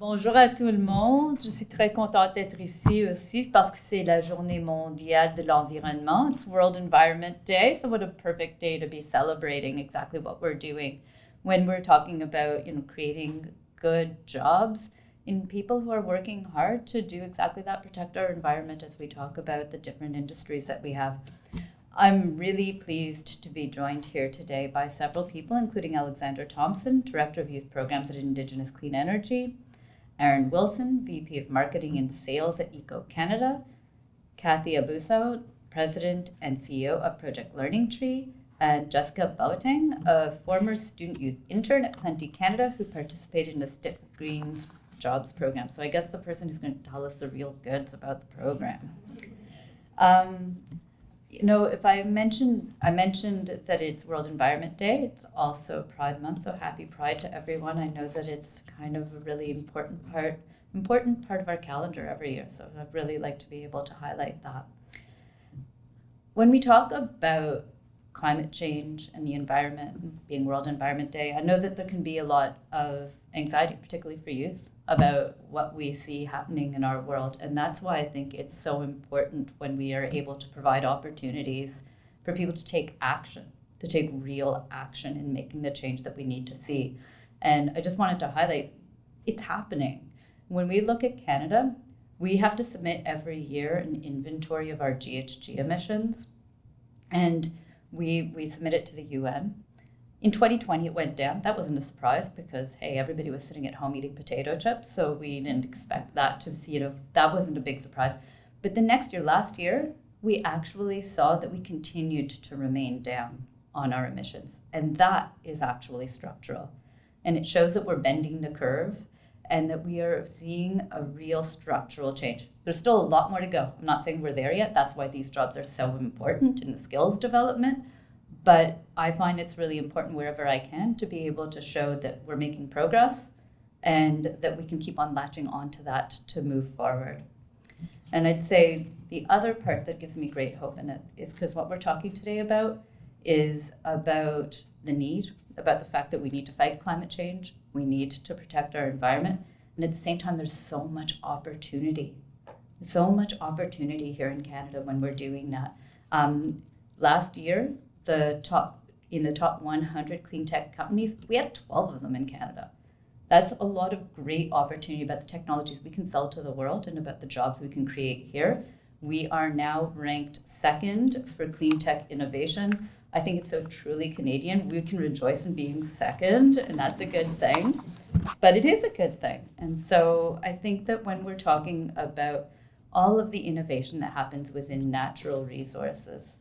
Bonjour à tout le monde. Je suis très contente d'être ici aussi parce que c'est la journée mondiale de l'environnement. It's World Environment Day, so what a perfect day to be celebrating exactly what we're doing when we're talking about, creating good jobs in people who are working hard to do exactly that, protect our environment as we talk about the different industries that we have. I'm really pleased to be joined here today by several people, including Alexandra Thompson, Director of Youth Programs at Indigenous Clean Energy, Aaron Wilson, VP of Marketing and Sales at Eco Canada, Kathy Abuso, President and CEO of Project Learning Tree, and Jessica Boateng, a former student youth intern at Plenty Canada who participated in the Stick Green's Jobs program. So I guess the person who's going to tell us the real goods about the program. If I mentioned that it's World Environment Day, it's also Pride Month, so happy Pride to everyone. I know that it's kind of a really important part of our calendar every year, so I'd really like to be able to highlight that. When we talk about climate change and the environment being World Environment Day, I know that there can be a lot of anxiety, particularly for youth, about what we see happening in our world. And that's why I think it's so important when we are able to provide opportunities for people to take action, to take real action in making the change that we need to see. And I just wanted to highlight, it's happening. When we look at Canada, we have to submit every year an inventory of our GHG emissions. And we submit it to the UN. In 2020, it went down. That wasn't a surprise because, hey, everybody was sitting at home eating potato chips, so we didn't expect that to see, that wasn't a big surprise. But the next year, last year, we actually saw that we continued to remain down on our emissions. And that is actually structural. And it shows that we're bending the curve and that we are seeing a real structural change. There's still a lot more to go. I'm not saying we're there yet. That's why these jobs are so important in the skills development. But I find it's really important wherever I can to be able to show that we're making progress and that we can keep on latching onto that to move forward. And I'd say the other part that gives me great hope in it is because what we're talking today about is about the need, about the fact that we need to fight climate change, we need to protect our environment, and at the same time, there's so much opportunity here in Canada when we're doing that. Last year, in the top 100 clean tech companies, we had 12 of them in Canada. That's a lot of great opportunity about the technologies we can sell to the world and about the jobs we can create here. We are now ranked second for clean tech innovation. I think it's so truly Canadian. We can rejoice in being second, and that's a good thing. But it is a good thing. And so I think that when we're talking about all of the innovation that happens within natural resources,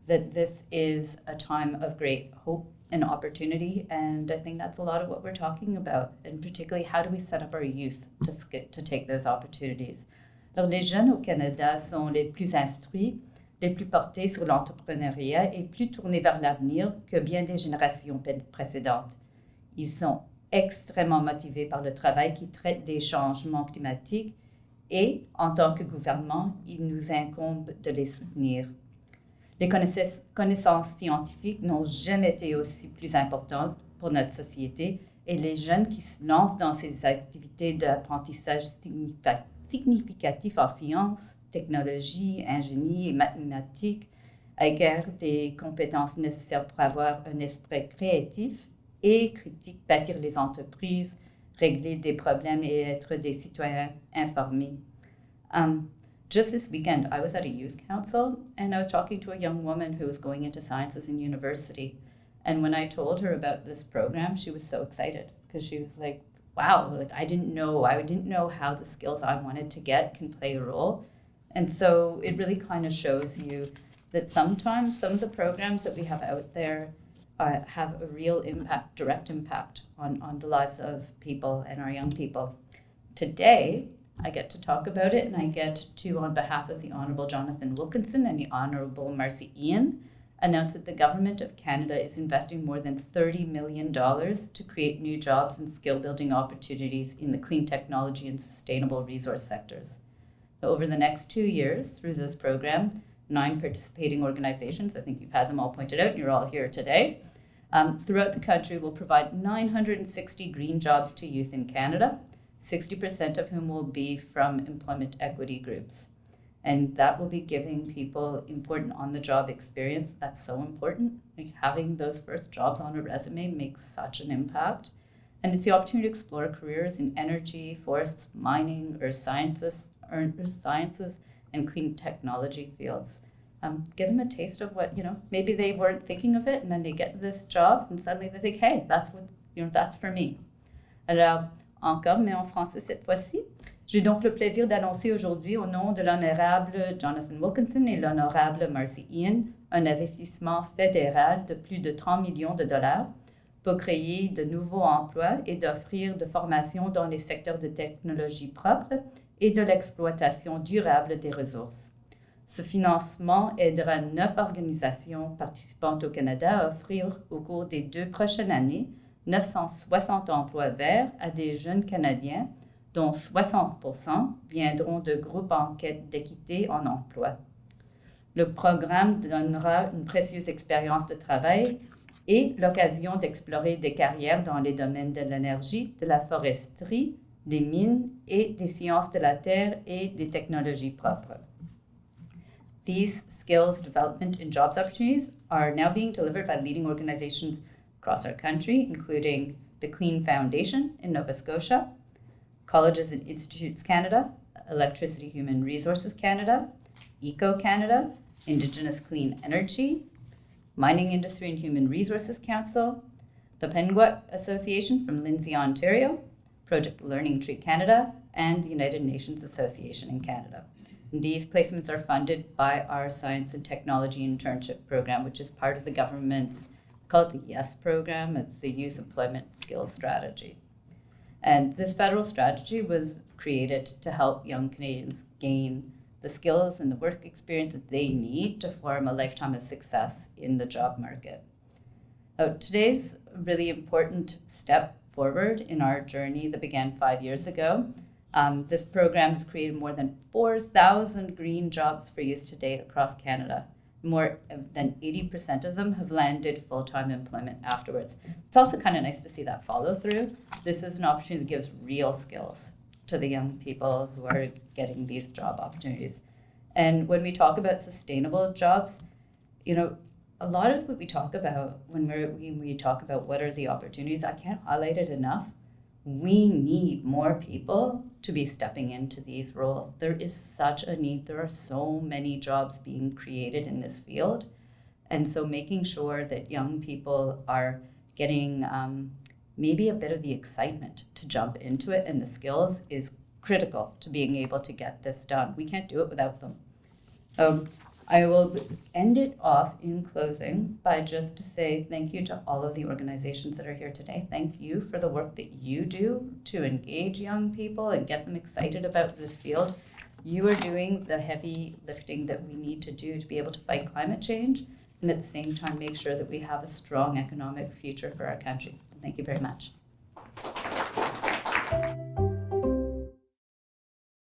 that this is a time of great hope and opportunity. And I think that's a lot of what we're talking about. And particularly, how do we set up our youth to take those opportunities? Alors, les jeunes au Canada sont les plus instruits, les plus portés sur l'entrepreneuriat et plus tournés vers l'avenir que bien des générations précédentes. Ils sont extrêmement motivés par le travail qui traite des changements climatiques et, en tant que gouvernement, il nous incombe de les soutenir. Les connaissances scientifiques n'ont jamais été aussi plus importantes pour notre société et les jeunes qui se lancent dans ces activités d'apprentissage significatif en sciences, technologie, ingénierie et mathématiques acquièrent des compétences nécessaires pour avoir un esprit créatif et critique, bâtir les entreprises, régler des problèmes et être des citoyens informés. Just this weekend, I was at a youth council and I was talking to a young woman who was going into sciences in university. And when I told her about this program, she was so excited because she was like, wow, I didn't know how the skills I wanted to get can play a role. And so it really kind of shows you that sometimes some of the programs that we have out there have a real impact, direct impact on the lives of people and our young people. Today, I get to talk about it, and I get to, on behalf of the Honourable Jonathan Wilkinson and the Honourable Marcy Ian, announce that the Government of Canada is investing more than $30 million to create new jobs and skill-building opportunities in the clean technology and sustainable resource sectors. So over the next 2 years, through this program, 9 participating organizations, I think you've had them all pointed out, and you're all here today, throughout the country will provide 960 green jobs to youth in Canada, 60% of whom will be from employment equity groups. And that will be giving people important on-the-job experience. That's so important. Like having those first jobs on a resume makes such an impact. And it's the opportunity to explore careers in energy, forests, mining, earth sciences, and clean technology fields. Give them a taste of what, maybe they weren't thinking of it, and then they get this job, and suddenly they think, hey, that's for me. Alors, encore, mais en français cette fois-ci. J'ai donc le plaisir d'annoncer aujourd'hui au nom de l'honorable Jonathan Wilkinson et l'honorable Marcy Ian un investissement fédéral de plus de 30 millions de dollars pour créer de nouveaux emplois et d'offrir de formations dans les secteurs de technologie propre et de l'exploitation durable des ressources. Ce financement aidera 9 organisations participantes au Canada à offrir au cours des 2 prochaines années 960 emplois verts à des jeunes Canadiens, dont 60% viendront de groupes en quête d'équité en emploi. Le programme donnera une précieuse expérience de travail et l'occasion d'explorer des carrières dans les domaines de l'énergie, de la foresterie, des mines et des sciences de la terre et des technologies propres. These skills development and jobs opportunities are now being delivered by leading organizations across our country, including the Clean Foundation in Nova Scotia, Colleges and Institutes Canada, Electricity Human Resources Canada, Eco Canada, Indigenous Clean Energy, Mining Industry and Human Resources Council, the Penguin Association from Lindsay, Ontario, Project Learning Tree Canada, and the United Nations Association in Canada. And these placements are funded by our Science and Technology Internship Program, which is part of the government's, call it the YES program. It's the Youth Employment Skills Strategy. And this federal strategy was created to help young Canadians gain the skills and the work experience that they need to form a lifetime of success in the job market. Today's really important step forward in our journey that began 5 years ago. This program has created more than 4,000 green jobs for youth to date across Canada. More than 80% of them have landed full-time employment afterwards. It's also kind of nice to see that follow through. This is an opportunity that gives real skills to the young people who are getting these job opportunities. And when we talk about sustainable jobs, a lot of what we talk about when we talk about what are the opportunities, I can't highlight it enough. We need more people to be stepping into these roles. There is such a need. There are so many jobs being created in this field. And so making sure that young people are getting maybe a bit of the excitement to jump into it and the skills is critical to being able to get this done. We can't do it without them. I will end it off in closing by just to say thank you to all of the organizations that are here today. Thank you for the work that you do to engage young people and get them excited about this field. You are doing the heavy lifting that we need to do to be able to fight climate change and at the same time make sure that we have a strong economic future for our country. Thank you very much.